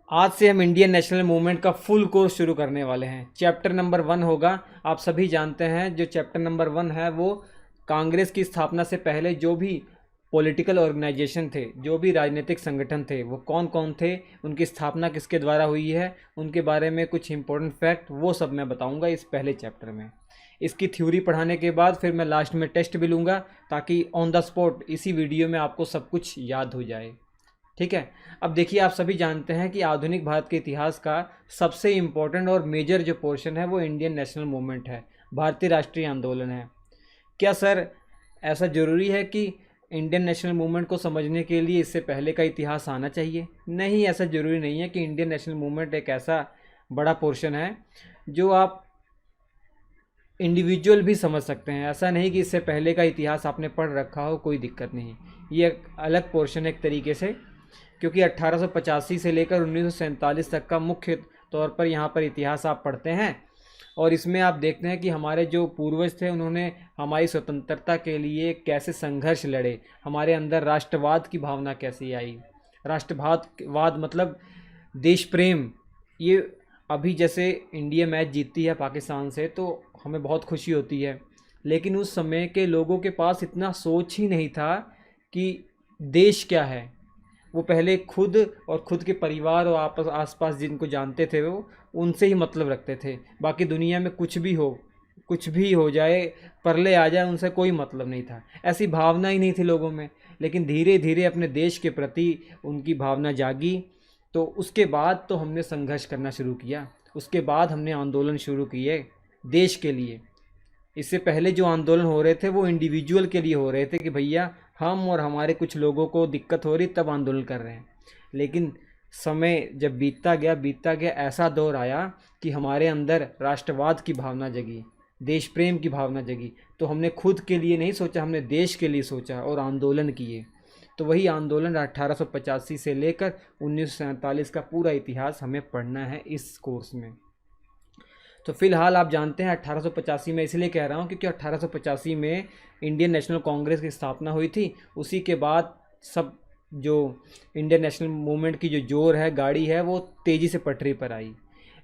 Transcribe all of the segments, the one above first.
आज से हम इंडियन नेशनल मूवमेंट का फुल कोर्स शुरू करने वाले हैं। चैप्टर नंबर 1 होगा। आप सभी जानते हैं जो चैप्टर नंबर 1 है वो कांग्रेस की स्थापना से पहले जो भी पॉलिटिकल ऑर्गेनाइजेशन थे, जो भी राजनीतिक संगठन थे, वो कौन कौन थे, उनकी स्थापना किसके द्वारा हुई है, उनके बारे में कुछ इंपॉर्टेंट फैक्ट, वो सब मैं बताऊंगा इस पहले चैप्टर में। इसकी थ्योरी पढ़ाने के बाद फिर मैं लास्ट में टेस्ट भी लूँगा ताकि ऑन द स्पॉट इसी वीडियो में आपको सब कुछ याद हो जाए। ठीक है। अब देखिए, आप सभी जानते हैं कि आधुनिक भारत के इतिहास का सबसे इम्पोर्टेंट और मेजर जो पोर्शन है वो इंडियन नेशनल मूवमेंट है, भारतीय राष्ट्रीय आंदोलन है। क्या सर ऐसा ज़रूरी है कि इंडियन नेशनल मूवमेंट को समझने के लिए इससे पहले का इतिहास आना चाहिए? नहीं, ऐसा ज़रूरी नहीं है कि इंडियन नेशनल मूवमेंट एक ऐसा बड़ा पोर्शन है जो आप इंडिविजुअल भी समझ सकते हैं। ऐसा नहीं कि इससे पहले का इतिहास आपने पढ़ रखा हो, कोई दिक्कत नहीं। ये एक अलग पोर्शन है एक तरीके से, क्योंकि 1885 से लेकर 1947 तक का मुख्य तौर पर यहाँ पर इतिहास आप पढ़ते हैं और इसमें आप देखते हैं कि हमारे जो पूर्वज थे उन्होंने हमारी स्वतंत्रता के लिए कैसे संघर्ष लड़े, हमारे अंदर राष्ट्रवाद की भावना कैसे आई। राष्ट्रवाद मतलब देश प्रेम। ये अभी जैसे इंडिया मैच जीतती है पाकिस्तान से तो हमें बहुत खुशी होती है, लेकिन उस समय के लोगों के पास इतना सोच ही नहीं था कि देश क्या है। वो पहले खुद और खुद के परिवार और आपस आसपास जिनको जानते थे वो उनसे ही मतलब रखते थे। बाकी दुनिया में कुछ भी हो जाए, परले आ जाए, उनसे कोई मतलब नहीं था। ऐसी भावना ही नहीं थी लोगों में। लेकिन धीरे धीरे अपने देश के प्रति उनकी भावना जागी, तो उसके बाद तो हमने संघर्ष करना शुरू किया। उसके बाद हमने आंदोलन शुरू किए देश के लिए। इससे पहले जो आंदोलन हो रहे थे वो इंडिविजुअल के लिए हो रहे थे कि भैया हम और हमारे कुछ लोगों को दिक्कत हो रही, तब आंदोलन कर रहे हैं। लेकिन समय जब बीतता गया ऐसा दौर आया कि हमारे अंदर राष्ट्रवाद की भावना जगी, देश प्रेम की भावना जगी। तो हमने खुद के लिए नहीं सोचा, हमने देश के लिए सोचा और आंदोलन किए। तो वही आंदोलन 1885 से लेकर 1947 का पूरा इतिहास हमें पढ़ना है इस कोर्स में। तो फिलहाल आप जानते हैं 1885 में इसलिए कह रहा हूँ क्योंकि 1885 में इंडियन नेशनल कांग्रेस की स्थापना हुई थी। उसी के बाद सब जो इंडियन नेशनल मूवमेंट की जो जोर है, गाड़ी है, वो तेज़ी से पटरी पर आई।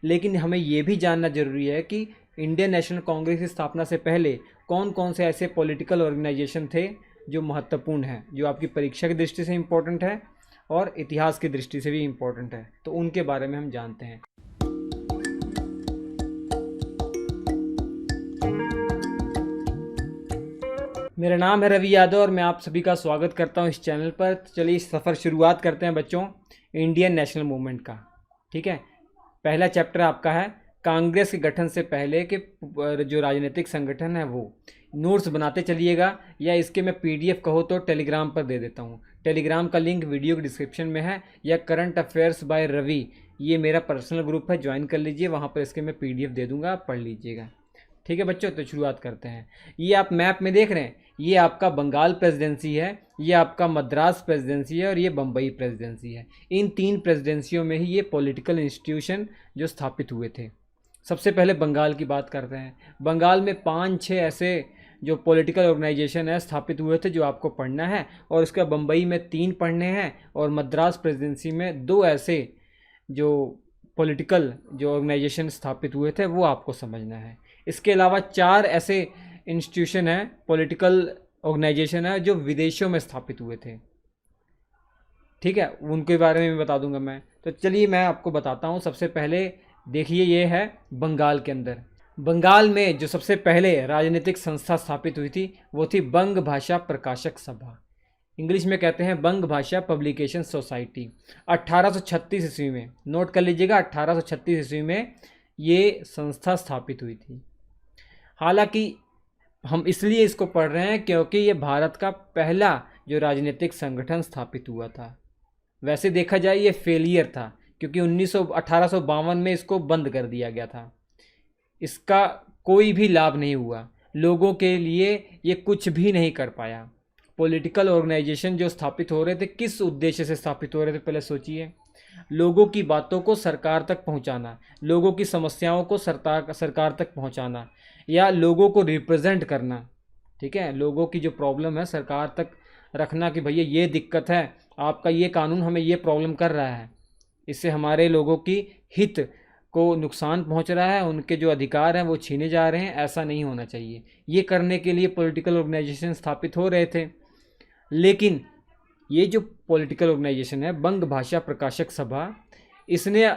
लेकिन हमें ये भी जानना ज़रूरी है कि इंडियन नेशनल कांग्रेस की स्थापना से पहले कौन कौन से ऐसे पॉलिटिकल ऑर्गेनाइजेशन थे जो महत्वपूर्ण हैं, जो आपकी परीक्षा की दृष्टि से इम्पोर्टेंट है और इतिहास की दृष्टि से भी इम्पोर्टेंट है। तो उनके बारे में हम जानते हैं। मेरा नाम है रवि यादव और मैं आप सभी का स्वागत करता हूं इस चैनल पर। तो चलिए इस सफ़र शुरुआत करते हैं बच्चों इंडियन नेशनल मूवमेंट का। ठीक है, पहला चैप्टर आपका है कांग्रेस के गठन से पहले के जो राजनीतिक संगठन है वो। नोट्स बनाते चलिएगा, या इसके मैं पीडीएफ कहो तो टेलीग्राम पर दे देता हूँ। टेलीग्राम का लिंक वीडियो के डिस्क्रिप्शन में है, या करंट अफेयर्स बाय रवि, ये मेरा पर्सनल ग्रुप है, ज्वाइन कर लीजिए। वहाँ पर इसके मैं पीडीएफ दे दूँगा, आप पढ़ लीजिएगा। ठीक है बच्चों, तो शुरुआत करते हैं। ये आप मैप में देख रहे हैं, ये आपका बंगाल प्रेसिडेंसी है, ये आपका मद्रास प्रेसिडेंसी है और ये बम्बई प्रेसिडेंसी है। इन 3 प्रेसिडेंसियों में ही ये पॉलिटिकल इंस्टीट्यूशन जो स्थापित हुए थे। सबसे पहले बंगाल की बात करते हैं। बंगाल में 5-6 ऐसे जो पॉलिटिकल ऑर्गेनाइजेशन है स्थापित हुए थे जो आपको पढ़ना है, और उसके बाद बम्बई में 3 पढ़ने हैं, और मद्रास प्रेसिडेंसी में 2 ऐसे जो पॉलिटिकल जो ऑर्गेनाइजेशन स्थापित हुए थे वो आपको समझना है। इसके अलावा 4 ऐसे इंस्टीट्यूशन है, पॉलिटिकल ऑर्गेनाइजेशन है, जो विदेशों में स्थापित हुए थे। ठीक है, उनके बारे में भी बता दूंगा मैं। तो चलिए मैं आपको बताता हूँ। सबसे पहले देखिए, ये है बंगाल के अंदर। बंगाल में जो सबसे पहले राजनीतिक संस्था स्थापित हुई थी वो थी बंग भाषा प्रकाशक सभा, इंग्लिश में कहते हैं बंग भाषा पब्लिकेशन सोसाइटी। 1836 ईस्वी में, नोट कर लीजिएगा, 1836 ईस्वी में ये संस्था स्थापित हुई थी। हालांकि हम इसलिए इसको पढ़ रहे हैं क्योंकि ये भारत का पहला जो राजनीतिक संगठन स्थापित हुआ था। वैसे देखा जाए ये फेलियर था, क्योंकि 1852 में इसको बंद कर दिया गया था। इसका कोई भी लाभ नहीं हुआ, लोगों के लिए ये कुछ भी नहीं कर पाया। पॉलिटिकल ऑर्गेनाइजेशन जो स्थापित हो रहे थे, किस उद्देश्य से स्थापित हो रहे थे पहले सोचिए। लोगों की बातों को सरकार तक पहुंचाना, लोगों की समस्याओं को सरकार तक पहुंचाना, या लोगों को रिप्रेजेंट करना। ठीक है, लोगों की जो प्रॉब्लम है सरकार तक रखना कि भैया ये दिक्कत है, आपका ये कानून हमें ये प्रॉब्लम कर रहा है। इससे हमारे लोगों की हित को नुकसान पहुंच रहा है, उनके जो अधिकार हैं वो छीने जा रहे हैं। ऐसा नहीं होना चाहिए। ये करने के लिए पॉलिटिकल ऑर्गेनाइजेशन स्थापित हो रहे थे, लेकिन ये जो पॉलिटिकल ऑर्गेनाइजेशन है बंग भाषा प्रकाशक सभा, इसने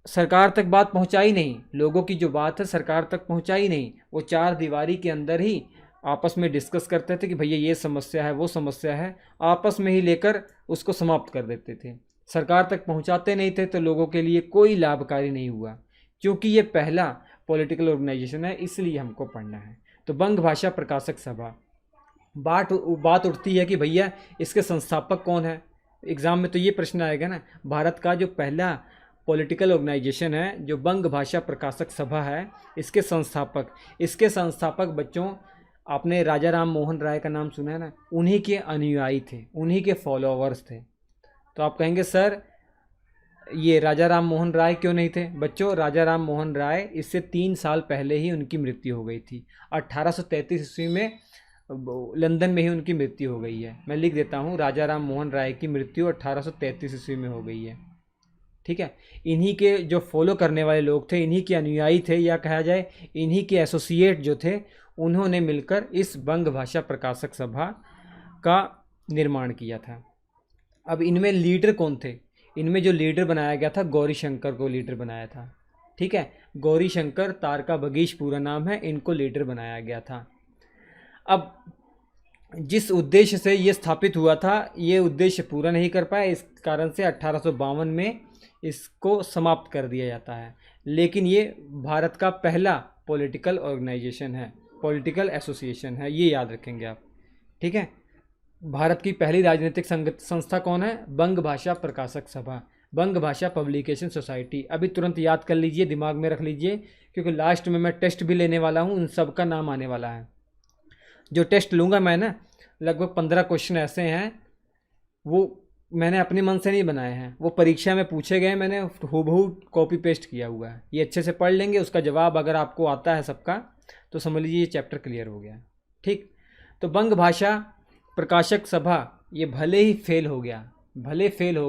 सरकार तक बात पहुंचाई नहीं। लोगों की जो बात है सरकार तक पहुंचाई नहीं। वो चार दीवारी के अंदर ही आपस में डिस्कस करते थे कि भैया ये समस्या है, वो समस्या है, आपस में ही लेकर उसको समाप्त कर देते थे। सरकार तक पहुंचाते नहीं थे, तो लोगों के लिए कोई लाभकारी नहीं हुआ। क्योंकि ये पहला पॉलिटिकल ऑर्गेनाइजेशन है, इसलिए हमको पढ़ना है। तो बंग भाषा प्रकाशक सभा, बात उठती है कि भैया इसके संस्थापक कौन है। एग्ज़ाम में तो ये प्रश्न आएगा ना, भारत का जो पहला पॉलिटिकल ऑर्गेनाइजेशन है जो बंग भाषा प्रकाशक सभा है, इसके संस्थापक बच्चों, आपने राजा राम मोहन राय का नाम सुना है ना, उन्हीं के अनुयायी थे, उन्हीं के फॉलोअर्स थे। तो आप कहेंगे सर ये राजा राम मोहन राय क्यों नहीं थे? बच्चों, राजा राम मोहन राय इससे 3 साल पहले ही उनकी मृत्यु हो गई थी। 1833 ईस्वी में लंदन में ही उनकी मृत्यु हो गई है। मैं लिख देता हूँ, राजा राम मोहन राय की मृत्यु 1833 ईस्वी में हो गई है। ठीक है। इन्हीं के जो फॉलो करने वाले लोग थे, इन्हीं के अनुयायी थे, या कहा जाए इन्हीं के एसोसिएट जो थे, उन्होंने मिलकर इस बंग भाषा प्रकाशक सभा का निर्माण किया था। अब इनमें लीडर कौन थे? इनमें जो लीडर बनाया गया था, गौरी शंकर को लीडर बनाया था। ठीक है, गौरी शंकर, तारका बगीश पूरा नाम है, इनको लीडर बनाया गया था। अब जिस उद्देश्य से ये स्थापित हुआ था, ये उद्देश्य पूरा नहीं कर पाए, इस कारण से 1852 में इसको समाप्त कर दिया जाता है। लेकिन ये भारत का पहला पॉलिटिकल ऑर्गेनाइजेशन है, पॉलिटिकल एसोसिएशन है, ये याद रखेंगे आप। ठीक है। भारत की पहली राजनीतिक संस्था कौन है? बंग भाषा प्रकाशक सभा, बंग भाषा पब्लिकेशन सोसाइटी। अभी तुरंत याद कर लीजिए, दिमाग में रख लीजिए, क्योंकि लास्ट में मैं टेस्ट भी लेने वाला हूँ, उन सब का नाम आने वाला है। जो टेस्ट लूँगा मैं ना, लगभग 15 क्वेश्चन ऐसे हैं, वो मैंने अपने मन से नहीं बनाए हैं, वो परीक्षा में पूछे गए, मैंने हूबहू कॉपी पेस्ट किया हुआ है। ये अच्छे से पढ़ लेंगे, उसका जवाब अगर आपको आता है सबका, तो समझ लीजिए ये चैप्टर क्लियर हो गया। ठीक। तो बंग भाषा प्रकाशक सभा ये भले फेल हो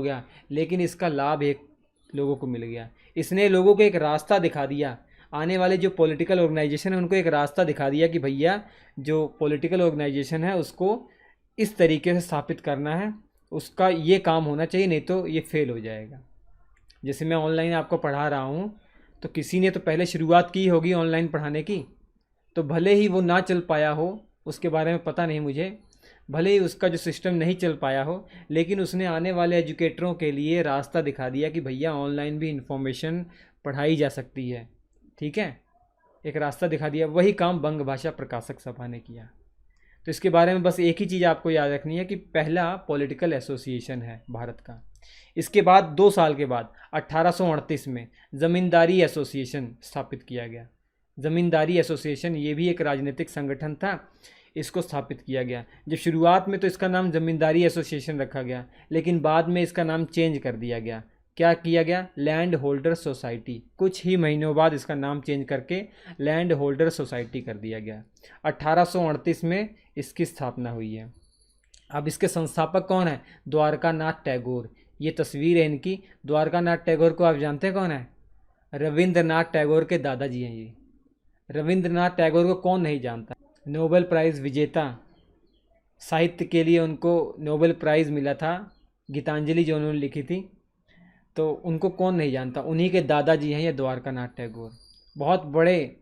गया, लेकिन इसका लाभ एक लोगों को मिल गया। इसने लोगों को एक रास्ता दिखा दिया, आने वाले जो पॉलिटिकल ऑर्गेनाइजेशन है उनको एक रास्ता दिखा दिया कि भैया जो पॉलिटिकल ऑर्गेनाइजेशन है उसको इस तरीके से स्थापित करना है, उसका ये काम होना चाहिए, नहीं तो ये फेल हो जाएगा। जैसे मैं ऑनलाइन आपको पढ़ा रहा हूँ, तो किसी ने तो पहले शुरुआत की होगी ऑनलाइन पढ़ाने की, तो भले ही वो ना चल पाया हो, उसके बारे में पता नहीं मुझे, भले ही उसका जो सिस्टम नहीं चल पाया हो, लेकिन उसने आने वाले एजुकेटरों के लिए रास्ता दिखा दिया कि भैया ऑनलाइन भी इंफॉर्मेशन पढ़ाई जा सकती है। ठीक है, एक रास्ता दिखा दिया। वही काम बंग भाषा प्रकाशक सभा ने किया। तो इसके बारे में बस एक ही चीज़ आपको याद रखनी है कि पहला पॉलिटिकल एसोसिएशन है भारत का। इसके बाद 2 साल के बाद 1838 में ज़मींदारी एसोसिएशन स्थापित किया गया। ज़मींदारी एसोसिएशन ये भी एक राजनीतिक संगठन था, इसको स्थापित किया गया। जब शुरुआत में तो इसका नाम ज़मींदारी एसोसिएशन रखा गया, लेकिन बाद में इसका नाम चेंज कर दिया गया। क्या किया गया? Land holder society. कुछ ही महीनों बाद इसका नाम चेंज करके लैंड होल्डर सोसाइटी कर दिया गया। 1838 में इसकी स्थापना हुई है। अब इसके संस्थापक कौन है? द्वारका नाथ टैगोर। ये तस्वीर है इनकी। द्वारका नाथ टैगोर को आप जानते हैं कौन है? रविंद्रनाथ टैगोर के दादाजी हैं ये। रविंद्रनाथ टैगोर को कौन नहीं जानता? नोबेल प्राइज़ विजेता, साहित्य के लिए उनको नोबेल प्राइज़ मिला था, गीतांजलि जो उन्होंने लिखी थी, तो उनको कौन नहीं जानता। उन्हीं के दादाजी हैं ये द्वारका नाथ टैगोर। बहुत बड़े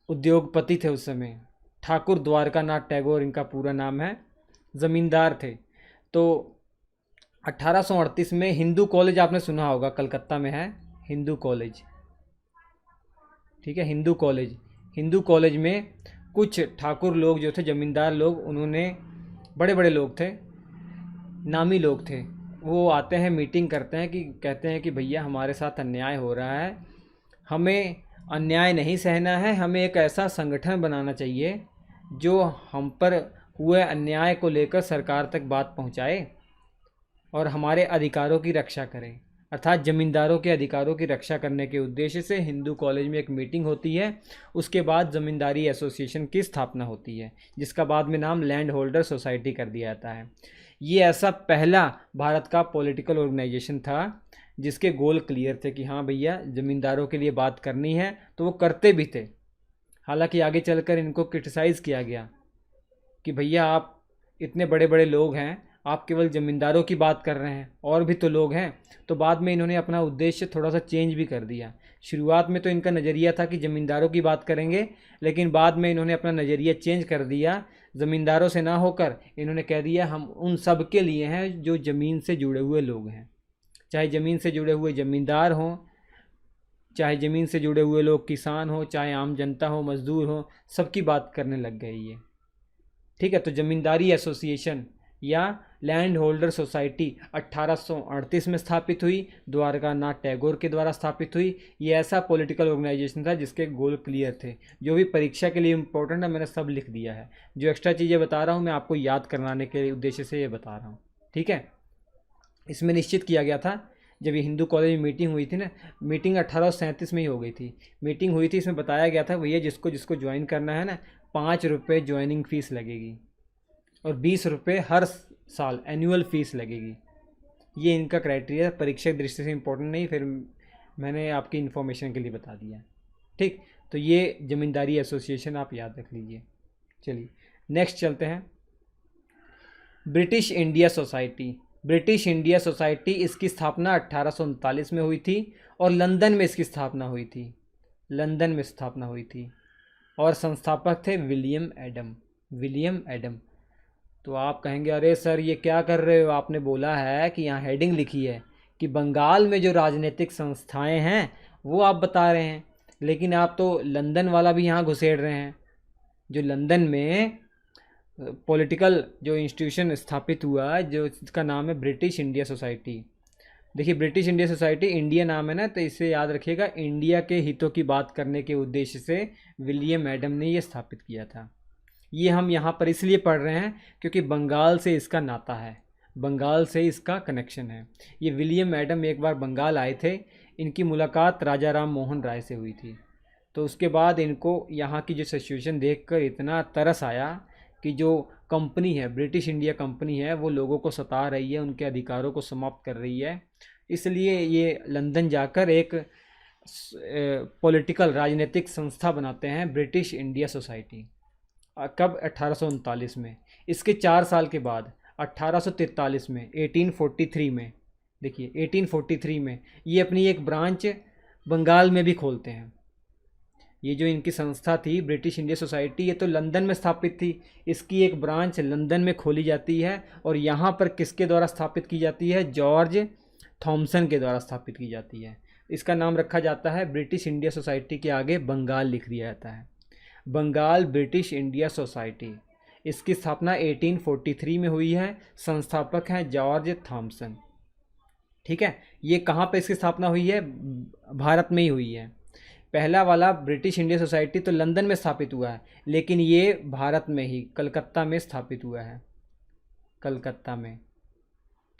उद्योगपति थे उस समय, ठाकुर द्वारका नाथ टैगोर इनका पूरा नाम है। ज़मींदार थे। तो 1838 में हिंदू कॉलेज आपने सुना होगा, कलकत्ता में है हिंदू कॉलेज। ठीक है, हिंदू कॉलेज। हिंदू कॉलेज में कुछ ठाकुर लोग जो थे, ज़मींदार लोग, उन्होंने, बड़े बड़े लोग थे, नामी लोग थे, वो आते हैं, मीटिंग करते हैं, कि कहते हैं कि भैया हमारे साथ अन्याय हो रहा है, हमें अन्याय नहीं सहना है, हमें एक ऐसा संगठन बनाना चाहिए जो हम पर हुए अन्याय को लेकर सरकार तक बात पहुंचाए और हमारे अधिकारों की रक्षा करे। अर्थात ज़मींदारों के अधिकारों की रक्षा करने के उद्देश्य से हिंदू कॉलेज में एक मीटिंग होती है। उसके बाद ज़मींदारी एसोसिएशन की स्थापना होती है, जिसका बाद में नाम लैंड होल्डर सोसाइटी कर दिया जाता है। ये ऐसा पहला भारत का पॉलिटिकल ऑर्गेनाइजेशन था जिसके गोल क्लियर थे कि हाँ भैया ज़मींदारों के लिए बात करनी है, तो वो करते भी थे। हालांकि आगे चलकर इनको क्रिटिसाइज़ किया गया कि भैया आप इतने बड़े बड़े लोग हैं, आप केवल ज़मींदारों की बात कर रहे हैं, और भी तो लोग हैं। तो बाद में इन्होंने अपना उद्देश्य थोड़ा सा चेंज भी कर दिया। शुरुआत में तो इनका नज़रिया था कि ज़मींदारों की बात करेंगे, लेकिन बाद में इन्होंने अपना नज़रिया चेंज कर दिया। ज़मींदारों से ना होकर इन्होंने कह दिया हम उन सब के लिए हैं जो ज़मीन से जुड़े हुए लोग हैं, चाहे ज़मीन से जुड़े हुए ज़मींदार हों, चाहे ज़मीन से जुड़े हुए लोग किसान हो, चाहे आम जनता हो, मज़दूर हो, सबकी बात करने लग गए ये। ठीक है, तो ज़मींदारी एसोसिएशन या लैंड होल्डर सोसाइटी 1838 में स्थापित हुई, द्वारकानाथ टैगोर के द्वारा स्थापित हुई। ये ऐसा पॉलिटिकल ऑर्गेनाइजेशन था जिसके गोल क्लियर थे। जो भी परीक्षा के लिए इम्पोर्टेंट है मैंने सब लिख दिया है। जो एक्स्ट्रा चीज़ें बता रहा हूँ मैं आपको याद करवाने के उद्देश्य से ये बता रहा हूँ। ठीक है, इसमें निश्चित किया गया था, जब ये हिंदू कॉलेज में मीटिंग हुई थी ना, मीटिंग 1837 में ही हो गई थी। मीटिंग हुई थी, इसमें बताया गया था भैया जिसको जिसको ज्वाइन करना है ना, 5 रुपये ज्वाइनिंग फ़ीस लगेगी और 20 रुपये हर साल एनुअल फ़ीस लगेगी। ये इनका क्राइटेरिया परीक्षा की दृष्टि से इम्पोर्टेंट नहीं, फिर मैंने आपकी इन्फॉर्मेशन के लिए बता दिया। ठीक, तो ये ज़मींदारी एसोसिएशन आप याद रख लीजिए। चलिए नेक्स्ट चलते हैं। British India society. British India society, इसकी स्थापना 1839 में हुई थी और लंदन में इसकी स्थापना हुई थी। लंदन में स्थापना हुई थी और संस्थापक थे विलियम एडम। William Adam. तो आप कहेंगे अरे सर ये क्या कर रहे हो, आपने बोला है कि यहाँ हेडिंग लिखी है कि बंगाल में जो राजनीतिक संस्थाएं हैं वो आप बता रहे हैं, लेकिन आप तो लंदन वाला भी यहाँ घुसेड़ रहे हैं। जो लंदन में पॉलिटिकल जो इंस्टीट्यूशन स्थापित हुआ जो इसका नाम है ब्रिटिश इंडिया सोसाइटी। देखिए ब्रिटिश इंडिया सोसाइटी इंडिया नाम है ना, तो इसे याद रखिएगा, इंडिया के हितों की बात करने के उद्देश्य से विलियम एडम ने ये स्थापित किया था। ये हम यहाँ पर इसलिए पढ़ रहे हैं क्योंकि बंगाल से इसका नाता है, बंगाल से इसका कनेक्शन है। ये विलियम एडम एक बार बंगाल आए थे, इनकी मुलाकात राजा राम मोहन राय से हुई थी। तो उसके बाद इनको यहाँ की जो सिचुएशन देखकर इतना तरस आया कि जो कंपनी है, ब्रिटिश इंडिया कंपनी है, वो लोगों को सता रही है, उनके अधिकारों को समाप्त कर रही है। इसलिए ये लंदन जाकर एक पॉलिटिकल राजनीतिक संस्था बनाते हैं, ब्रिटिश इंडिया सोसाइटी। कब? 1839 में। इसके 4 साल के बाद 1843 में, 1843 में, देखिए 1843 में ये अपनी एक ब्रांच बंगाल में भी खोलते हैं। ये जो इनकी संस्था थी ब्रिटिश इंडिया सोसाइटी, ये तो लंदन में स्थापित थी, इसकी एक ब्रांच लंदन में खोली जाती है और यहाँ पर किसके द्वारा स्थापित की जाती है? जॉर्ज थॉमसन के द्वारा स्थापित की जाती है। इसका नाम रखा जाता है ब्रिटिश इंडिया सोसाइटी के आगे बंगाल लिख दिया जाता है, बंगाल ब्रिटिश इंडिया सोसाइटी। इसकी स्थापना 1843 में हुई है, संस्थापक हैं जॉर्ज थॉमसन। ठीक है, ये कहाँ पे इसकी स्थापना हुई है? भारत में ही हुई है। पहला वाला ब्रिटिश इंडिया सोसाइटी तो लंदन में स्थापित हुआ है, लेकिन ये भारत में ही कलकत्ता में स्थापित हुआ है, कलकत्ता में।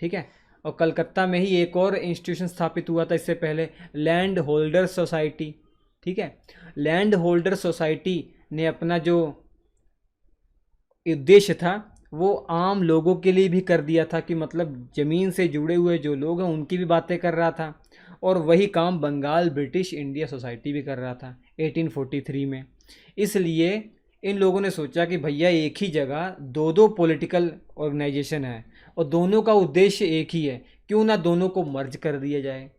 ठीक है, और कलकत्ता में ही एक और इंस्टीट्यूशन स्थापित हुआ था इससे पहले, लैंड होल्डर सोसाइटी। ठीक है, लैंड होल्डर सोसाइटी ने अपना जो उद्देश्य था वो आम लोगों के लिए भी कर दिया था, कि मतलब ज़मीन से जुड़े हुए जो लोग हैं उनकी भी बातें कर रहा था, और वही काम बंगाल ब्रिटिश इंडिया सोसाइटी भी कर रहा था 1843 में। इसलिए इन लोगों ने सोचा कि भैया एक ही जगह दो दो पॉलिटिकल ऑर्गेनाइजेशन है और दोनों का उद्देश्य एक ही है, क्यों ना दोनों को मर्ज कर दिया जाए,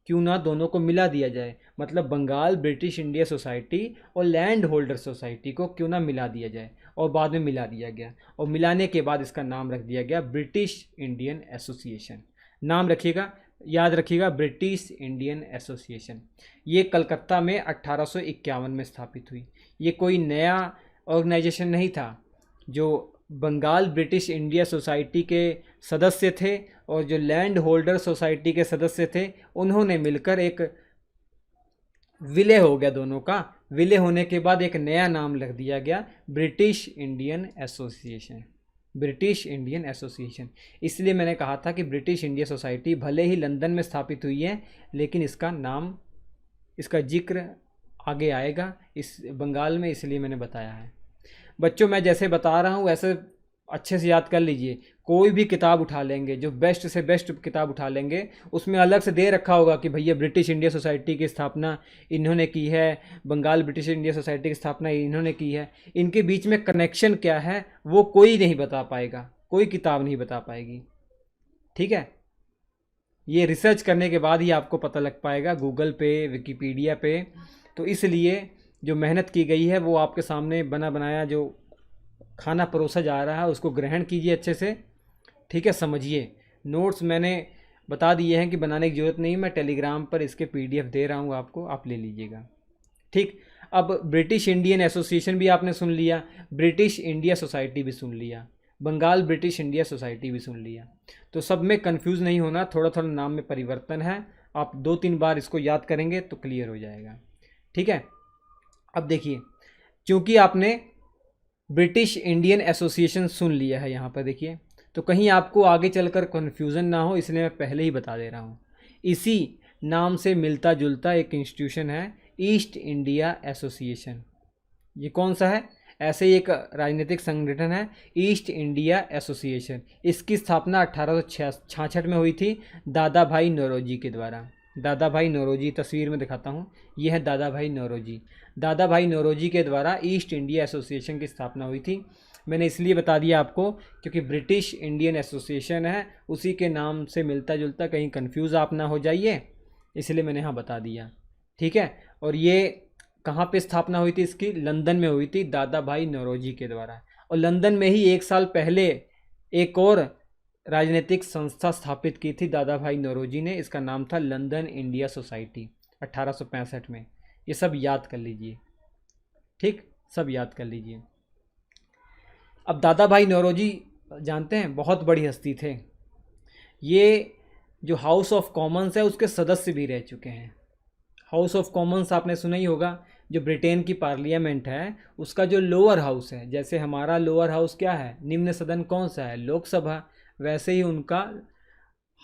क्यों ना दोनों को मिला दिया जाए। मतलब बंगाल ब्रिटिश इंडिया सोसाइटी और लैंड होल्डर सोसाइटी को क्यों ना मिला दिया जाए, और बाद में मिला दिया गया, और मिलाने के बाद इसका नाम रख दिया गया ब्रिटिश इंडियन एसोसिएशन। नाम रखिएगा, याद रखिएगा, ब्रिटिश इंडियन एसोसिएशन। ये कलकत्ता में 1851 में स्थापित हुई। ये कोई नया ऑर्गेनाइजेशन नहीं था। जो बंगाल ब्रिटिश इंडिया सोसाइटी के सदस्य थे और जो लैंड होल्डर सोसाइटी के सदस्य थे, उन्होंने मिलकर एक विलय हो गया दोनों का। विलय होने के बाद एक नया नाम रख दिया गया British Indian association, British Indian association. इसलिए मैंने कहा था कि ब्रिटिश इंडिया सोसाइटी भले ही लंदन में स्थापित हुई है, लेकिन इसका नाम, इसका जिक्र आगे आएगा इस बंगाल में, इसलिए मैंने बताया है। बच्चों मैं जैसे बता रहा हूँ वैसे अच्छे से याद कर लीजिए। कोई भी किताब उठा लेंगे, जो बेस्ट से बेस्ट किताब उठा लेंगे, उसमें अलग से दे रखा होगा कि भैया ब्रिटिश इंडिया सोसाइटी की स्थापना इन्होंने की है, बंगाल ब्रिटिश इंडिया सोसाइटी की स्थापना इन्होंने की है। इनके बीच में कनेक्शन क्या है वो कोई नहीं बता पाएगा, कोई किताब नहीं बता पाएगी। ठीक है, ये रिसर्च करने के बाद ही आपको पता लग पाएगा, गूगल पे, विकिपीडिया पे। तो इसलिए जो मेहनत की गई है वो आपके सामने बना बनाया जो खाना परोसा जा रहा है उसको ग्रहण कीजिए अच्छे से। ठीक है, समझिए। नोट्स मैंने बता दिए हैं कि बनाने की ज़रूरत नहीं, मैं टेलीग्राम पर इसके पीडीएफ दे रहा हूँ आपको, आप ले लीजिएगा। ठीक, अब ब्रिटिश इंडियन एसोसिएशन भी आपने सुन लिया, ब्रिटिश इंडिया सोसाइटी भी सुन लिया, बंगाल ब्रिटिश इंडिया सोसाइटी भी सुन लिया। तो सब में कंफ्यूज नहीं होना, थोड़ा थोड़ा नाम में परिवर्तन है। आप 2-3 बार इसको याद करेंगे तो क्लियर हो जाएगा। ठीक है, अब देखिए, क्योंकि आपने ब्रिटिश इंडियन एसोसिएशन सुन लिया है यहाँ पर, देखिए, तो कहीं आपको आगे चलकर कन्फ्यूज़न ना हो, इसलिए मैं पहले ही बता दे रहा हूँ। इसी नाम से मिलता जुलता एक इंस्टीट्यूशन है, ईस्ट इंडिया एसोसिएशन। ये कौन सा है? ऐसे ही एक राजनीतिक संगठन है, ईस्ट इंडिया एसोसिएशन। इसकी स्थापना 1866 में हुई थी दादा भाई नौरोजी के द्वारा। दादा भाई नौरोजी, तस्वीर में दिखाता हूँ, ये है दादा भाई नौरोजी। दादा भाई नौरोजी के द्वारा ईस्ट इंडिया एसोसिएशन की स्थापना हुई थी। मैंने इसलिए बता दिया आपको क्योंकि ब्रिटिश इंडियन एसोसिएशन है, उसी के नाम से मिलता जुलता, कहीं कंफ्यूज आप ना हो जाइए, इसलिए मैंने यहाँ बता दिया। ठीक है, और ये कहाँ पे स्थापना हुई थी इसकी? लंदन में हुई थी दादा भाई नौरोजी के द्वारा। और लंदन में ही 1 साल पहले एक और राजनीतिक संस्था स्थापित की थी दादा भाई नौरोजी ने, इसका नाम था लंदन इंडिया सोसाइटी, 1865 में। ये सब याद कर लीजिए। ठीक, सब याद कर लीजिए। अब दादा भाई नौरोजी जानते हैं, बहुत बड़ी हस्ती थे। ये जो हाउस ऑफ कॉमन्स है उसके सदस्य भी रह चुके हैं। हाउस ऑफ कॉमन्स आपने सुना ही होगा, जो ब्रिटेन की पार्लियामेंट है उसका जो लोअर हाउस है, जैसे हमारा लोअर हाउस क्या है, निम्न सदन कौन सा है, लोकसभा, वैसे ही उनका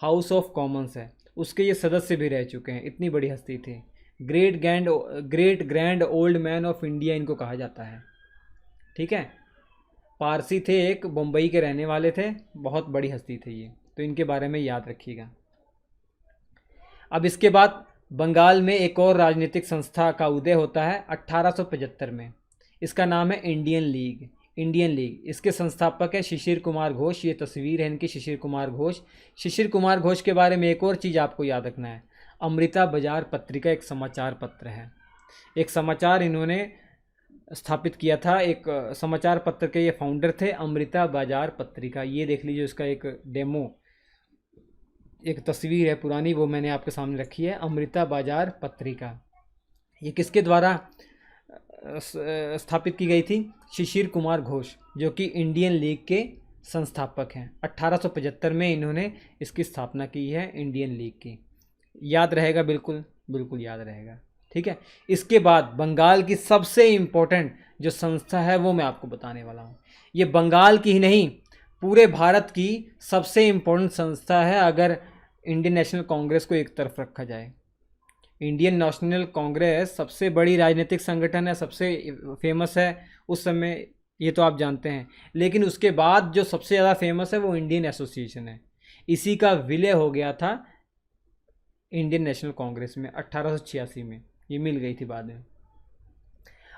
हाउस ऑफ कॉमन्स है, उसके ये सदस्य भी रह चुके हैं। इतनी बड़ी हस्ती थी। Great grand old man of India इनको कहा जाता है। ठीक है, पारसी थे, एक बम्बई के रहने वाले थे, बहुत बड़ी हस्ती थे ये, तो इनके बारे में याद रखिएगा। अब इसके बाद बंगाल में एक और राजनीतिक संस्था का उदय होता है 1875 में। इसका नाम है इंडियन लीग। इंडियन लीग, इसके संस्थापक है शिशिर कुमार घोष। ये तस्वीर है इनकी, शिशिर कुमार घोष। शिशिर कुमार घोष के बारे में एक और चीज़ आपको याद रखना है, अमृता बाजार पत्रिका एक समाचार पत्र है। एक समाचार इन्होंने स्थापित किया था, एक समाचार पत्र के ये फाउंडर थे, अमृता बाजार पत्रिका। ये देख लीजिए, उसका एक डेमो, एक तस्वीर है पुरानी, वो मैंने आपके सामने रखी है, अमृता बाजार पत्रिका। ये किसके द्वारा स्थापित की गई थी? शिशिर कुमार घोष, जो कि इंडियन लीग के संस्थापक हैं। 1875 में इन्होंने इसकी स्थापना की है, इंडियन लीग की। याद रहेगा, बिल्कुल बिल्कुल याद रहेगा। ठीक है, इसके बाद बंगाल की सबसे इम्पोर्टेंट जो संस्था है वो मैं आपको बताने वाला हूँ। ये बंगाल की ही नहीं, पूरे भारत की सबसे इम्पोर्टेंट संस्था है अगर इंडियन नेशनल कांग्रेस को एक तरफ रखा जाए। इंडियन नेशनल कांग्रेस सबसे बड़ी राजनीतिक संगठन है, सबसे फेमस है उस समय, ये तो आप जानते हैं। लेकिन उसके बाद जो सबसे ज़्यादा फेमस है वो इंडियन एसोसिएशन है। इसी का विलय हो गया था इंडियन नेशनल कांग्रेस में 1886 में, ये मिल गई थी बाद में।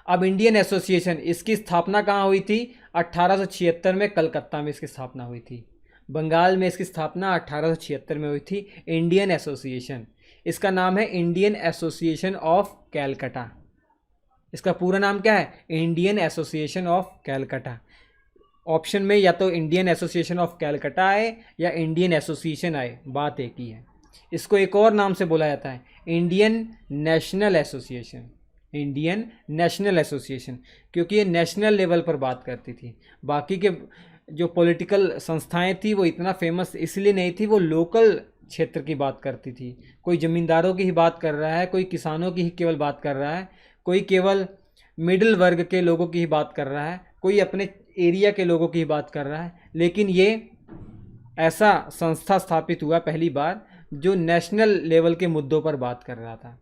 अब इंडियन एसोसिएशन, इसकी स्थापना कहाँ हुई थी? 1876 में कलकत्ता में इसकी स्थापना हुई थी। बंगाल में इसकी स्थापना 1876 में हुई थी। इंडियन एसोसिएशन, इसका नाम है इंडियन एसोसिएशन ऑफ कैलकाटा। इसका पूरा नाम क्या है? Indian association of Calcutta. Option में या तो इंडियन एसोसिएशन ऑफ कैलकाटा आए या इंडियन एसोसिएशन आए, बात एक ही है। इसको एक और नाम से बोला जाता है, Indian national association. Indian national association, क्योंकि ये नेशनल लेवल पर बात करती थी। बाकी के जो पॉलिटिकल संस्थाएं थी वो इतना फेमस इसलिए नहीं थी, वो लोकल क्षेत्र की बात करती थी। कोई ज़मींदारों की ही बात कर रहा है, कोई किसानों की ही केवल बात कर रहा है, कोई केवल मिडिल वर्ग के लोगों की ही बात कर रहा है, कोई अपने एरिया के लोगों की ही बात कर रहा है। लेकिन ये ऐसा संस्था स्थापित हुआ पहली बार जो नेशनल लेवल के मुद्दों पर बात कर रहा था।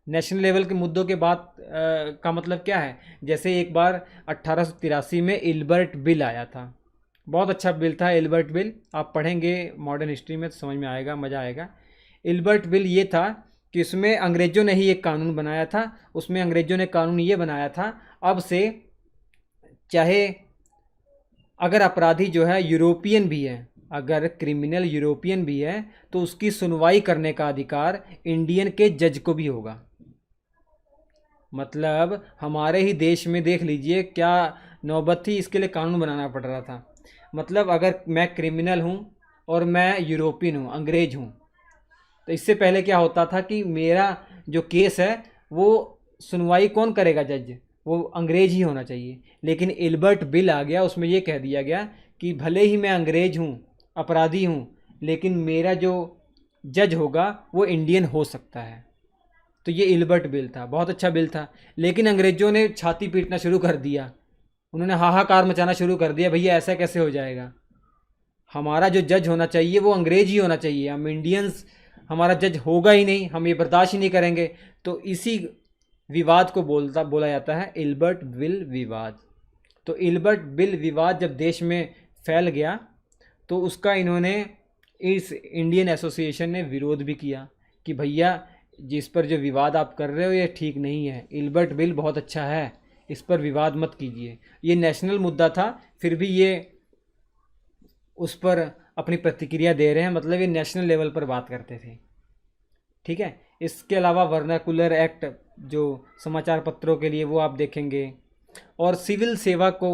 नेशनल लेवल के मुद्दों के बात का मतलब क्या है? जैसे एक बार 1883 में इल्बर्ट बिल आया था, बहुत अच्छा बिल था एल्बर्ट बिल। आप पढ़ेंगे मॉडर्न हिस्ट्री में तो समझ में आएगा, मज़ा आएगा। एल्बर्ट बिल ये था कि उसमें अंग्रेज़ों ने ही एक कानून बनाया था। उसमें अंग्रेज़ों ने कानून ये बनाया था, अब से चाहे अगर अपराधी जो है यूरोपियन भी है, अगर क्रिमिनल यूरोपियन भी है, तो उसकी सुनवाई करने का अधिकार इंडियन के जज को भी होगा। मतलब हमारे ही देश में देख लीजिए क्या नौबत थी, इसके लिए कानून बनाना पड़ रहा था। मतलब अगर मैं क्रिमिनल हूँ और मैं यूरोपियन हूँ, अंग्रेज हूँ, तो इससे पहले क्या होता था कि मेरा जो केस है वो सुनवाई कौन करेगा, जज, वो अंग्रेज ही होना चाहिए। लेकिन एल्बर्ट बिल आ गया, उसमें ये कह दिया गया कि भले ही मैं अंग्रेज हूँ, अपराधी हूँ, लेकिन मेरा जो जज होगा वो इंडियन हो सकता है। तो ये एल्बर्ट बिल था, बहुत अच्छा बिल था। लेकिन अंग्रेज़ों ने छाती पीटना शुरू कर दिया, उन्होंने हाहाकार मचाना शुरू कर दिया, भैया ऐसा कैसे हो जाएगा, हमारा जो जज होना चाहिए वो अंग्रेज ही होना चाहिए, हम इंडियंस, हमारा जज होगा ही नहीं, हम ये बर्दाश्त ही नहीं करेंगे। तो इसी विवाद को बोला जाता है एल्बर्ट बिल विवाद। तो एल्बर्ट बिल विवाद जब देश में फैल गया तो उसका इन्होंने, इस इंडियन एसोसिएशन ने विरोध भी किया कि भैया जिस पर जो विवाद आप कर रहे हो ये ठीक नहीं है, एल्बर्ट बिल बहुत अच्छा है, इस पर विवाद मत कीजिए। ये नेशनल मुद्दा था, फिर भी ये उस पर अपनी प्रतिक्रिया दे रहे हैं, मतलब ये नेशनल लेवल पर बात करते थे। ठीक है, इसके अलावा वर्नाकुलर एक्ट जो समाचार पत्रों के लिए, वो आप देखेंगे। और सिविल सेवा को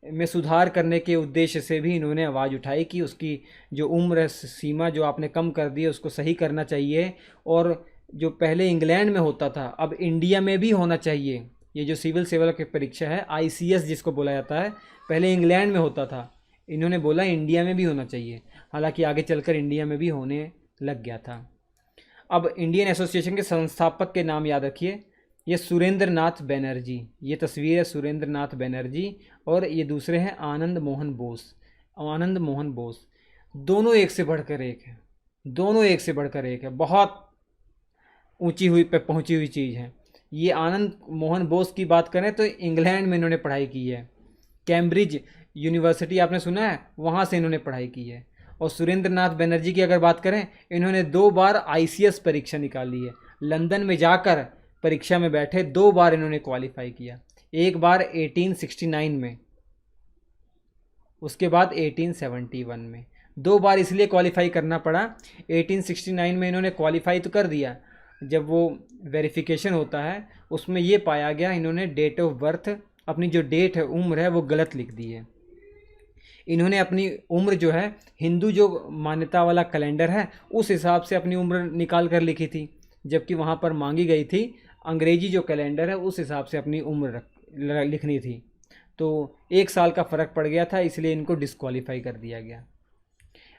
में सुधार करने के उद्देश्य से भी इन्होंने आवाज़ उठाई कि उसकी जो उम्र सीमा जो आपने कम कर दी है उसको सही करना चाहिए। और जो पहले इंग्लैंड में होता था अब इंडिया में भी होना चाहिए। ये जो सिविल सेवा की परीक्षा है, ICS जिसको बोला जाता है, पहले इंग्लैंड में होता था, इन्होंने बोला इंडिया में भी होना चाहिए। हालांकि आगे चलकर इंडिया में भी होने लग गया था। अब इंडियन एसोसिएशन के संस्थापक के नाम याद रखिए, ये सुरेंद्र नाथ बनर्जी, ये तस्वीर है सुरेंद्र नाथ बनर्जी, और ये दूसरे हैं आनंद मोहन बोस। आनंद मोहन बोस दोनों एक से बढ़कर एक है, दोनों एक से बढ़कर एक है, बहुत ऊंची हुई पे पहुंची हुई चीज़ है। ये आनंद मोहन बोस की बात करें तो इंग्लैंड में इन्होंने पढ़ाई की है, कैम्ब्रिज यूनिवर्सिटी आपने सुना है, वहाँ से इन्होंने पढ़ाई की है। और सुरेंद्र नाथ बनर्जी की अगर बात करें, इन्होंने 2 बार ICS परीक्षा निकाली है, लंदन में जाकर परीक्षा में बैठे, 2 बार इन्होंने क्वालिफाई किया, एक बार 1869 में, उसके बाद 1871 में। 2 बार इसलिए क्वालिफाई करना पड़ा, 1869 में इन्होंने क्वालिफाई तो कर दिया, जब वो वेरिफिकेशन होता है उसमें ये पाया गया इन्होंने डेट ऑफ बर्थ, अपनी जो डेट है, उम्र है, वो गलत लिख दी है। इन्होंने अपनी उम्र जो है, हिंदू जो मान्यता वाला कैलेंडर है उस हिसाब से अपनी उम्र निकाल कर लिखी थी, जबकि वहाँ पर मांगी गई थी अंग्रेजी जो कैलेंडर है उस हिसाब से अपनी उम्र लिखनी थी। तो 1 साल का फ़र्क पड़ गया था, इसलिए इनको डिस्क्वालीफाई कर दिया गया।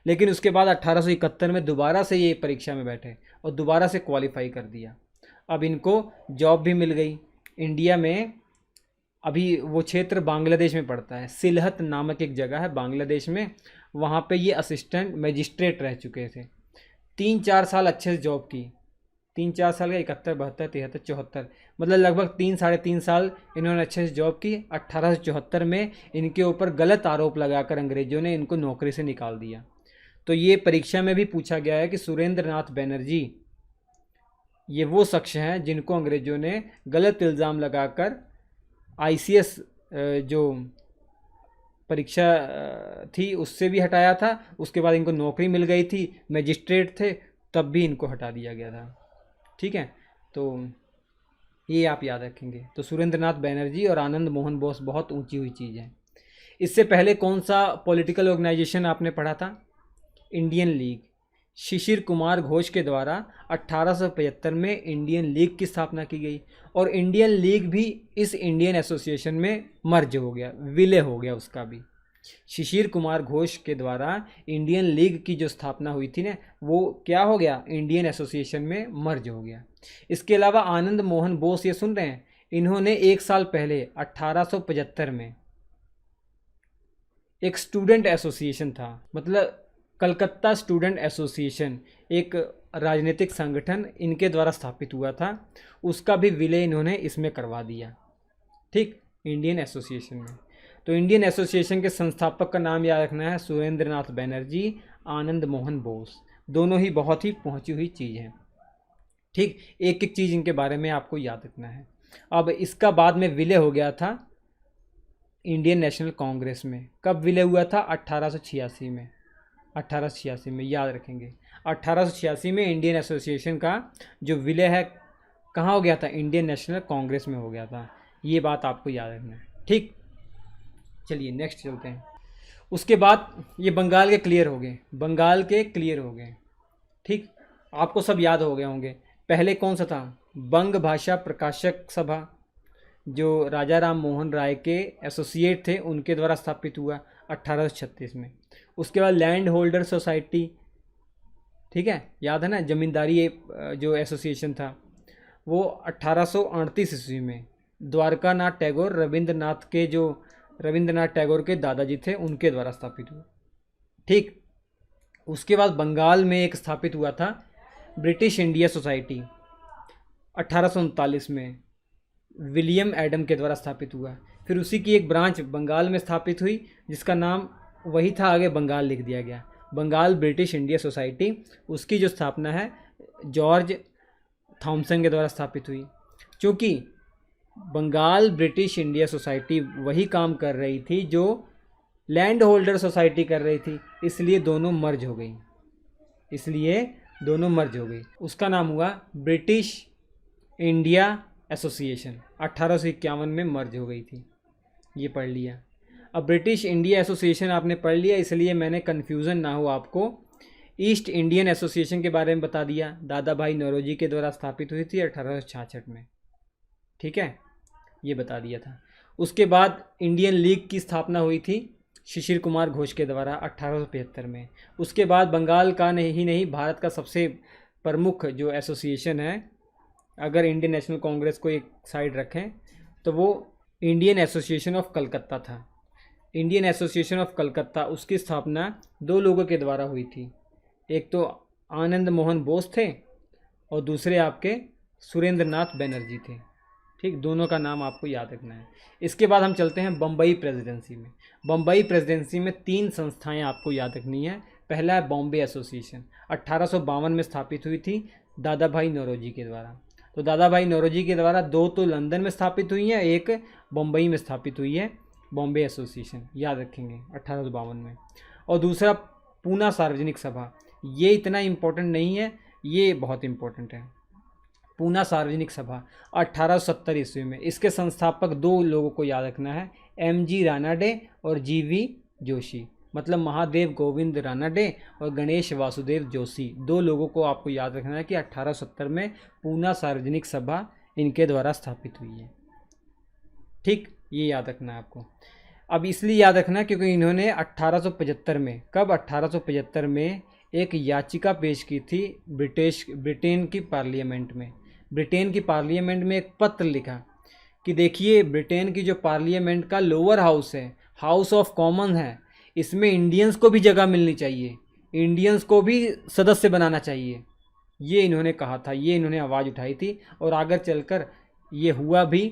लेकिन उसके बाद 1871 में दोबारा से ये परीक्षा में बैठे और दोबारा से क्वालिफाई कर दिया। अब इनको जॉब भी मिल गई इंडिया में। अभी वो क्षेत्र बांग्लादेश में पड़ता है, सिलहट नामक एक जगह है बांग्लादेश में, वहाँ पे ये असिस्टेंट मजिस्ट्रेट रह चुके थे। 3-4 साल अच्छे से जॉब की, 3-4 साल का 71, 72, 73, 74, मतलब लगभग 3-3.5 साल इन्होंने अच्छे से जॉब की। 1874 में इनके ऊपर गलत आरोप लगाकर अंग्रेज़ों ने इनको नौकरी से निकाल दिया। तो ये परीक्षा में भी पूछा गया है कि सुरेंद्र नाथ बनर्जी ये वो शख्स हैं जिनको अंग्रेज़ों ने गलत इल्ज़ाम लगाकर ICS जो परीक्षा थी उससे भी हटाया था, उसके बाद इनको नौकरी मिल गई थी, मजिस्ट्रेट थे, तब भी इनको हटा दिया गया था। ठीक है, तो ये आप याद रखेंगे। तो सुरेंद्र नाथ बनर्जी और आनंद मोहन बोस बहुत ऊंची हुई चीज़ है। इससे पहले कौन सा पॉलिटिकल ऑर्गेनाइजेशन आपने पढ़ा था? Indian League. शिशिर कुमार घोष के द्वारा 1875 में इंडियन लीग की स्थापना की गई, और इंडियन लीग भी इस इंडियन एसोसिएशन में मर्ज हो गया, विलय हो गया उसका भी। शिशिर कुमार घोष के द्वारा इंडियन लीग की जो स्थापना हुई थी ना, वो क्या हो गया, इंडियन एसोसिएशन में मर्ज हो गया। इसके अलावा आनंद मोहन बोस, ये सुन रहे हैं, इन्होंने 1 साल पहले 1875 में एक स्टूडेंट एसोसिएशन था, मतलब कलकत्ता स्टूडेंट एसोसिएशन, एक राजनीतिक संगठन इनके द्वारा स्थापित हुआ था, उसका भी विलय इन्होंने इसमें करवा दिया। ठीक, इंडियन एसोसिएशन में। तो इंडियन एसोसिएशन के संस्थापक का नाम याद रखना है सुरेंद्रनाथ बैनर्जी, आनंद मोहन बोस। दोनों ही बहुत ही पहुंची हुई चीज़ हैं। ठीक, एक एक चीज़ इनके बारे में आपको याद रखना है। अब इसका बाद में विलय हो गया था इंडियन नेशनल कांग्रेस में। कब विलय हुआ था? 1886 में। 1886 में याद रखेंगे। 1886 में इंडियन एसोसिएशन का जो विलय है कहाँ हो गया था? इंडियन नेशनल कांग्रेस में हो गया था। ये बात आपको याद रखना है। ठीक, चलिए नेक्स्ट चलते हैं। उसके बाद ये बंगाल के क्लियर हो गए, बंगाल के क्लियर हो गए। ठीक, आपको सब याद हो गए होंगे। पहले कौन सा था? बंग भाषा प्रकाशक सभा, जो राजा राम मोहन राय के एसोसिएट थे उनके द्वारा स्थापित हुआ 1836 में। उसके बाद लैंड होल्डर सोसाइटी, ठीक है, याद है ना, जमींदारी जो एसोसिएशन था वो 1838 ईस्वी में द्वारकानाथ टैगोर, रविंद्रनाथ टैगोर के दादाजी थे उनके द्वारा स्थापित हुआ। ठीक, उसके बाद बंगाल में एक स्थापित हुआ था ब्रिटिश इंडिया सोसाइटी 1839 में, विलियम एडम के द्वारा स्थापित हुआ। फिर उसी की एक ब्रांच बंगाल में स्थापित हुई जिसका नाम वही था, आगे बंगाल लिख दिया गया, बंगाल ब्रिटिश इंडिया सोसाइटी। उसकी जो स्थापना है जॉर्ज थॉमसन के द्वारा स्थापित हुई। क्योंकि बंगाल ब्रिटिश इंडिया सोसाइटी वही काम कर रही थी जो लैंड होल्डर सोसाइटी कर रही थी, इसलिए दोनों मर्ज हो गई। उसका नाम हुआ ब्रिटिश इंडिया एसोसिएशन। 1851 में मर्ज हो गई थी। ये पढ़ लिया। अब ब्रिटिश इंडिया एसोसिएशन आपने पढ़ लिया, इसलिए मैंने कन्फ्यूज़न ना हो आपको ईस्ट इंडियन एसोसिएशन के बारे में बता दिया। दादा भाई नौरोजी के द्वारा स्थापित हुई थी 1866 में। ठीक है, ये बता दिया था। उसके बाद इंडियन लीग की स्थापना हुई थी शिशिर कुमार घोष के द्वारा 1875 में। उसके बाद बंगाल का नहीं भारत का सबसे प्रमुख जो एसोसिएशन है, अगर इंडियन नेशनल कांग्रेस को एक साइड रखें तो वो इंडियन एसोसिएशन ऑफ कलकत्ता था। इंडियन एसोसिएशन ऑफ कलकत्ता, उसकी स्थापना 2 लोगों के द्वारा हुई थी। एक तो आनंद मोहन बोस थे और दूसरे आपके सुरेंद्रनाथ बैनर्जी थे। ठीक, दोनों का नाम आपको याद रखना है। इसके बाद हम चलते हैं बम्बई प्रेसिडेंसी में। बम्बई प्रेसिडेंसी में 3 संस्थाएं आपको याद रखनी है। पहला है बॉम्बे एसोसिएशन, 1852 में स्थापित हुई थी दादा भाई नौरोजी के द्वारा। तो दादा भाई नौरोजी के द्वारा 2 तो लंदन में स्थापित हुई हैं, एक बम्बई में स्थापित हुई है बॉम्बे एसोसिएशन, याद रखेंगे 1852 में। और दूसरा पूना सार्वजनिक सभा, ये इतना इम्पोर्टेंट नहीं है, ये बहुत इम्पोर्टेंट है। पूना सार्वजनिक सभा 1870 ईस्वी में। इसके संस्थापक 2 लोगों को याद रखना है, MG रानाडे और GV जोशी, मतलब महादेव गोविंद रानाडे और गणेश वासुदेव जोशी। 2 लोगों को आपको याद रखना है कि 1870 में पूना सार्वजनिक सभा इनके द्वारा स्थापित हुई है। ठीक, ये याद रखना है आपको। अब इसलिए याद रखना क्योंकि इन्होंने 1875 में, कब? 1875 में एक याचिका पेश की थी ब्रिटेन की पार्लियामेंट में। ब्रिटेन की पार्लियामेंट में एक पत्र लिखा कि देखिए, ब्रिटेन की जो पार्लियामेंट का लोअर हाउस है, हाउस ऑफ कॉमन है, इसमें इंडियंस को भी जगह मिलनी चाहिए, इंडियंस को भी सदस्य बनाना चाहिए। ये इन्होंने कहा था, ये इन्होंने आवाज़ उठाई थी और आगे चलकर ये हुआ भी,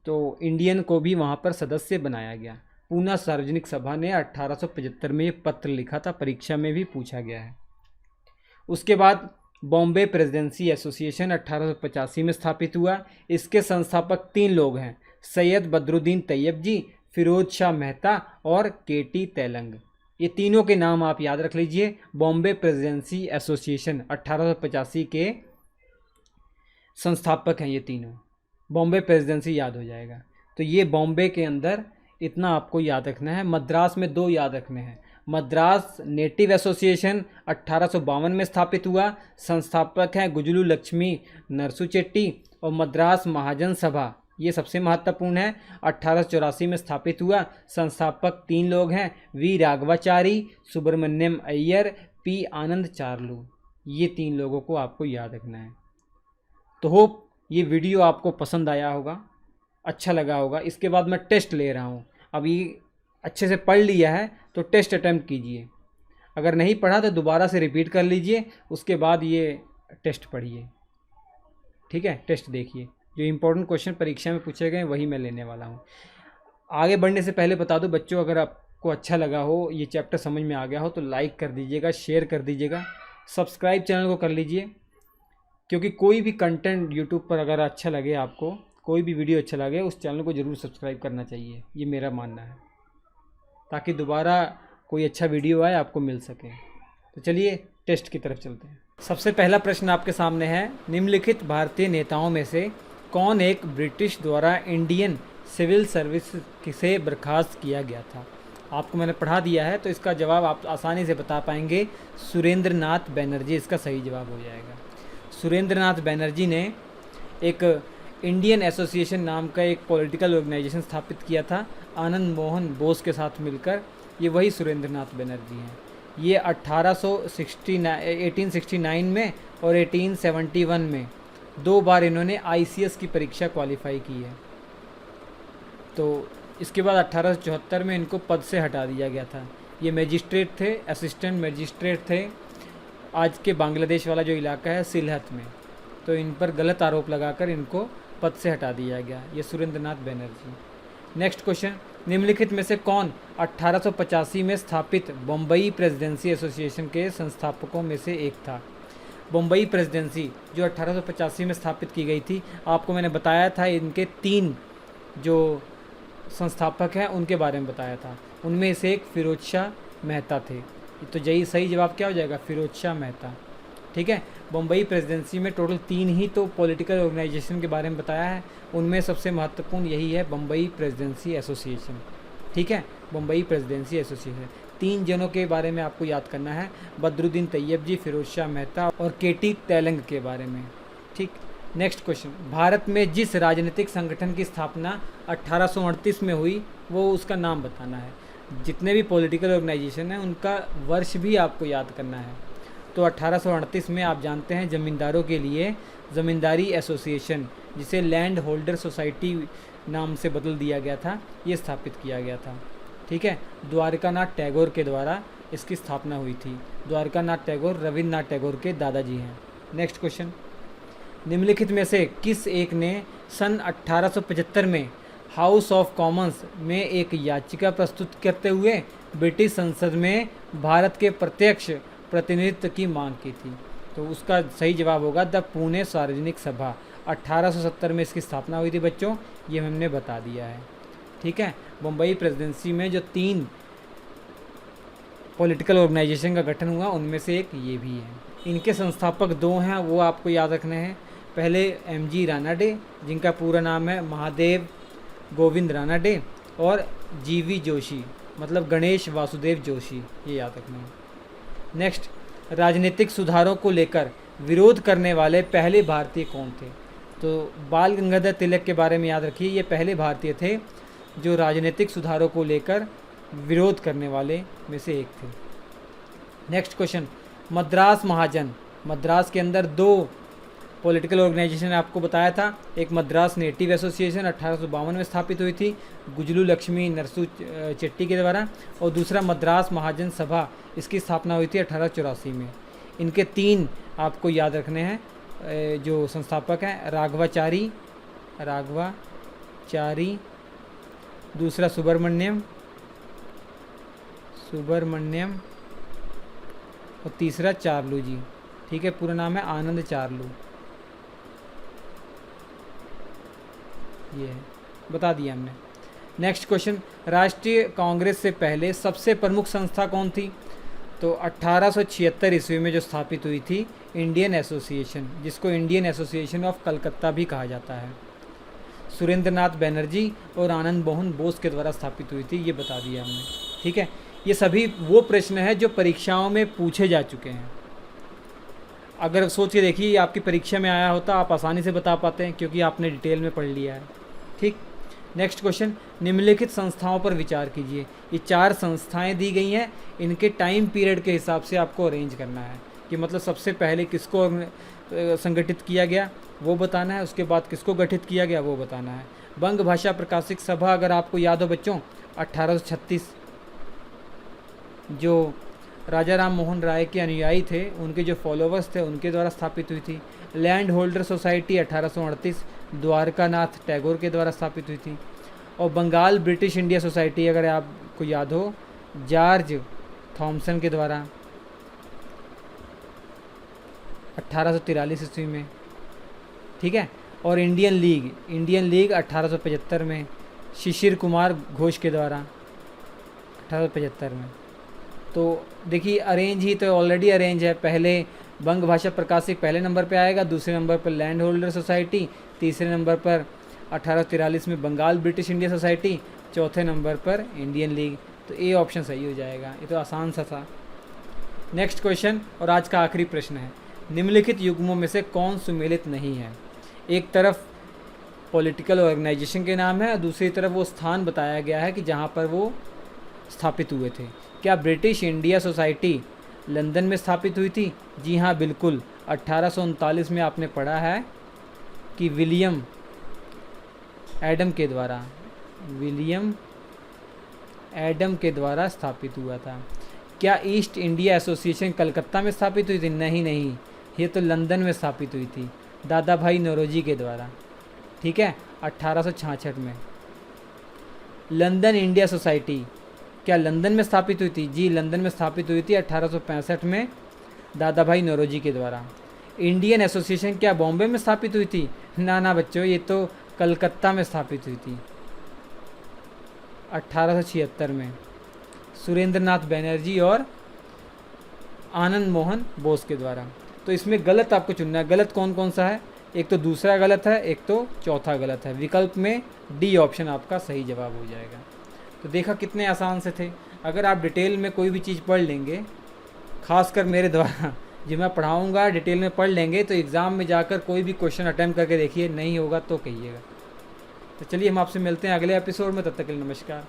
तो इंडियन को भी वहाँ पर सदस्य बनाया गया। पूना सार्वजनिक सभा ने 1875 में ये पत्र लिखा था, परीक्षा में भी पूछा गया है। उसके बाद बॉम्बे प्रेसिडेंसी एसोसिएशन 1885 में स्थापित हुआ। इसके संस्थापक 3 लोग हैं, सैयद बदरुद्दीन तैयब जी, फिरोज शाह मेहता और KT तेलंग। ये तीनों के नाम आप याद रख लीजिए। बॉम्बे प्रेसिडेंसी एसोसिएशन 1885 के संस्थापक हैं ये तीनों। बॉम्बे प्रेसिडेंसी याद हो जाएगा। तो ये बॉम्बे के अंदर इतना आपको याद रखना है। मद्रास में 2 याद रखने हैं। मद्रास नेटिव एसोसिएशन 1852 में स्थापित हुआ, संस्थापक हैं गुजलू लक्ष्मी नरसुचेट्टी। और मद्रास महाजन सभा, ये सबसे महत्वपूर्ण है, 1884 में स्थापित हुआ, संस्थापक 3 लोग हैं, V राघवाचारी, सुब्रमण्यम अय्यर, P आनंद चार्लू। ये 3 लोगों को आपको याद रखना है। तो होप ये वीडियो आपको पसंद आया होगा, अच्छा लगा होगा। इसके बाद मैं टेस्ट ले रहा हूँ। अभी अच्छे से पढ़ लिया है तो टेस्ट अटैम्प्ट कीजिए, अगर नहीं पढ़ा तो दोबारा से रिपीट कर लीजिए, उसके बाद ये टेस्ट पढ़िए। ठीक है, टेस्ट देखिए, जो इम्पोर्टेंट क्वेश्चन परीक्षा में पूछे गए वही मैं लेने वाला हूँ। आगे बढ़ने से पहले बता दो बच्चों, अगर आपको अच्छा लगा हो, ये चैप्टर समझ में आ गया हो तो लाइक कर दीजिएगा, शेयर कर दीजिएगा, सब्सक्राइब चैनल को कर लीजिए, क्योंकि कोई भी कंटेंट यूट्यूब पर अगर अच्छा लगे आपको, कोई भी वीडियो अच्छा लगे, उस चैनल को ज़रूर सब्सक्राइब करना चाहिए, ये मेरा मानना है, ताकि दोबारा कोई अच्छा वीडियो आए आपको मिल सके। तो चलिए टेस्ट की तरफ चलते हैं। सबसे पहला प्रश्न आपके सामने है, निम्नलिखित भारतीय नेताओं में से कौन एक ब्रिटिश द्वारा इंडियन सिविल सर्विस से बर्खास्त किया गया था? आपको मैंने पढ़ा दिया है तो इसका जवाब आप आसानी से बता पाएंगे, सुरेंद्र नाथ बनर्जी इसका सही जवाब हो जाएगा। सुरेंद्र नाथ बनर्जी ने एक इंडियन एसोसिएशन नाम का एक पॉलिटिकल ऑर्गेनाइजेशन स्थापित किया था आनंद मोहन बोस के साथ मिलकर, ये वही सुरेंद्र नाथ बनर्जी हैं। ये 1869 में और 1871 में 2 बार इन्होंने ICS की परीक्षा क्वालिफाई की है। तो इसके बाद 1874 में इनको पद से हटा दिया गया था। ये मैजिस्ट्रेट थे, असिस्टेंट मैजिस्ट्रेट थे, आज के बांग्लादेश वाला जो इलाका है सिलहट में। तो इन पर गलत आरोप लगाकर इनको पद से हटा दिया गया, ये सुरेंद्र नाथ बनर्जी। नेक्स्ट क्वेश्चन, निम्नलिखित में से कौन 1885 में स्थापित बम्बई प्रेसिडेंसी एसोसिएशन के संस्थापकों में से एक था? बम्बई प्रेसिडेंसी जो 1885 में स्थापित की गई थी, आपको मैंने बताया था इनके 3 जो संस्थापक हैं उनके बारे में बताया था, उनमें से एक फिरोज शाह मेहता थे। तो यही सही जवाब क्या हो जाएगा, फिरोज शाह मेहता। ठीक है, बम्बई प्रेसिडेंसी में टोटल 3 ही तो पॉलिटिकल ऑर्गेनाइजेशन के बारे में बताया है, उनमें सबसे महत्वपूर्ण यही है बम्बई प्रेसिडेंसी एसोसिएशन। ठीक है, बम्बई प्रेसिडेंसी एसोसिएशन 3 जनों के बारे में आपको याद करना है, बदरुद्दीन तैयब जी, फिरोज शाह मेहता और केटी तेलंग के बारे में। ठीक, नेक्स्ट क्वेश्चन, भारत में जिस राजनीतिक संगठन की स्थापना 1838 में हुई वो उसका नाम बताना है। जितने भी पॉलिटिकल ऑर्गेनाइजेशन हैं उनका वर्ष भी आपको याद करना है। तो 1838 में आप जानते हैं ज़मींदारों के लिए ज़मींदारी एसोसिएशन, जिसे लैंड होल्डर सोसाइटी नाम से बदल दिया गया था, ये स्थापित किया गया था। ठीक है, द्वारकानाथ टैगोर के द्वारा इसकी स्थापना हुई थी। द्वारकानाथ टैगोर रविन्द्रनाथ टैगोर के दादाजी हैं। नेक्स्ट क्वेश्चन, निम्नलिखित में से किस एक ने सन 1875 में हाउस ऑफ कॉमन्स में एक याचिका प्रस्तुत करते हुए ब्रिटिश संसद में भारत के प्रत्यक्ष प्रतिनिधित्व की मांग की थी? तो उसका सही जवाब होगा द पुणे सार्वजनिक सभा। 1870 में इसकी स्थापना हुई थी बच्चों, ये हमने बता दिया है। ठीक है, बम्बई प्रेसिडेंसी में जो 3 पॉलिटिकल ऑर्गेनाइजेशन का गठन हुआ उनमें से एक ये भी है। इनके संस्थापक 2 हैं, वो आपको याद रखने हैं। पहले MG रानाडे, जिनका पूरा नाम है महादेव गोविंद रानाडे, और GV जोशी, मतलब गणेश वासुदेव जोशी, ये याद रखना है। नेक्स्ट, राजनीतिक सुधारों को लेकर विरोध करने वाले पहले भारतीय कौन थे? तो बाल गंगाधर तिलक के बारे में याद रखिए, ये पहले भारतीय थे जो राजनीतिक सुधारों को लेकर विरोध करने वाले में से एक थे। नेक्स्ट क्वेश्चन, मद्रास महाजन, मद्रास के अंदर 2 पॉलिटिकल ऑर्गेनाइजेशन आपको बताया था, एक मद्रास नेटिव एसोसिएशन 1852 में स्थापित हुई थी गुजलू लक्ष्मी नरसू चेट्टी के द्वारा, और दूसरा मद्रास महाजन सभा, इसकी स्थापना हुई थी 1884 में। इनके 3 आपको याद रखने हैं जो संस्थापक हैं, राघवाचारी, दूसरा सुब्रमण्यम, और तीसरा चार्लू जी। ठीक है, पूरा नाम है आनंद चार्लू, ये है, बता दिया हमने। नेक्स्ट क्वेश्चन, राष्ट्रीय कांग्रेस से पहले सबसे प्रमुख संस्था कौन थी? तो 1876 ईस्वी में जो स्थापित हुई थी इंडियन एसोसिएशन, जिसको इंडियन एसोसिएशन ऑफ कलकत्ता भी कहा जाता है, सुरेंद्र नाथ बनर्जी और आनंद मोहन बोस के द्वारा स्थापित हुई थी, ये बता दिया हमने। ठीक है, ये सभी वो प्रश्न है जो परीक्षाओं में पूछे जा चुके हैं। अगर सोच के देखिए आपकी परीक्षा में आया होता, आप आसानी से बता पाते हैं क्योंकि आपने डिटेल में पढ़ लिया है। ठीक, नेक्स्ट क्वेश्चन, निम्नलिखित संस्थाओं पर विचार कीजिए। ये 4 संस्थाएं दी गई हैं, इनके टाइम पीरियड के हिसाब से आपको अरेंज करना है कि मतलब सबसे पहले किसको संगठित किया गया वो बताना है, उसके बाद किसको गठित किया गया वो बताना है। बंग भाषा प्रकाशिक सभा, अगर आपको याद हो बच्चों, 1836 जो राजा राम मोहन राय के अनुयायी थे, उनके जो फॉलोवर्स थे, उनके द्वारा स्थापित हुई थी। Land holder society 1838 Dwarkanath Tagore के द्वारा स्थापित हुई थी। और बंगाल ब्रिटिश इंडिया सोसाइटी अगर आपको याद हो, जॉर्ज थॉमसन के द्वारा 1843 ईस्वी में, ठीक है। और इंडियन लीग 1875 में शिशिर कुमार घोष के द्वारा 1875 में। तो देखिए अरेंज ही तो ऑलरेडी अरेंज है, पहले बंग भाषा प्रकाशिक पहले नंबर पे आएगा, दूसरे नंबर पर लैंड होल्डर सोसाइटी, तीसरे नंबर पर 1843 में बंगाल ब्रिटिश इंडिया सोसाइटी, चौथे नंबर पर इंडियन लीग। तो ए ऑप्शन सही हो जाएगा, ये तो आसान सा था। नेक्स्ट क्वेश्चन और आज का आखिरी प्रश्न है, निम्नलिखित युग्मों में से कौन सुमेलित नहीं है? एक तरफ पॉलिटिकल ऑर्गेनाइजेशन के नाम है और दूसरी तरफ वो स्थान बताया गया है कि जहाँ पर वो स्थापित हुए थे। क्या ब्रिटिश इंडिया सोसाइटी लंदन में स्थापित हुई थी? जी हाँ, बिल्कुल। 1839 में आपने पढ़ा है कि विलियम एडम के द्वारा स्थापित हुआ था। क्या ईस्ट इंडिया एसोसिएशन कलकत्ता में स्थापित हुई थी? नहीं, ये तो लंदन में स्थापित हुई थी दादा भाई नौरोजी के द्वारा, ठीक है, 1866 में। लंदन इंडिया सोसाइटी क्या लंदन में स्थापित हुई थी? जी, लंदन में स्थापित हुई थी 1865 में दादा भाई नौरोजी के द्वारा। इंडियन एसोसिएशन क्या बॉम्बे में स्थापित हुई थी? ना बच्चों, ये तो कलकत्ता में स्थापित हुई थी 1876 में सुरेंद्र नाथ बनर्जी और आनंद मोहन बोस के द्वारा। तो इसमें गलत आपको चुनना है। गलत कौन कौन सा है? एक तो दूसरा गलत है, एक तो चौथा गलत है। विकल्प में डी ऑप्शन आपका सही जवाब हो जाएगा। तो देखा कितने आसान से थे। अगर आप डिटेल में कोई भी चीज़ पढ़ लेंगे, खासकर मेरे द्वारा जो मैं पढ़ाऊँगा डिटेल में पढ़ लेंगे, तो एग्ज़ाम में जाकर कोई भी क्वेश्चन अटैम्प्ट करके देखिए, नहीं होगा तो कहिएगा। तो चलिए हम आपसे मिलते हैं अगले एपिसोड में, तब तक के लिए नमस्कार।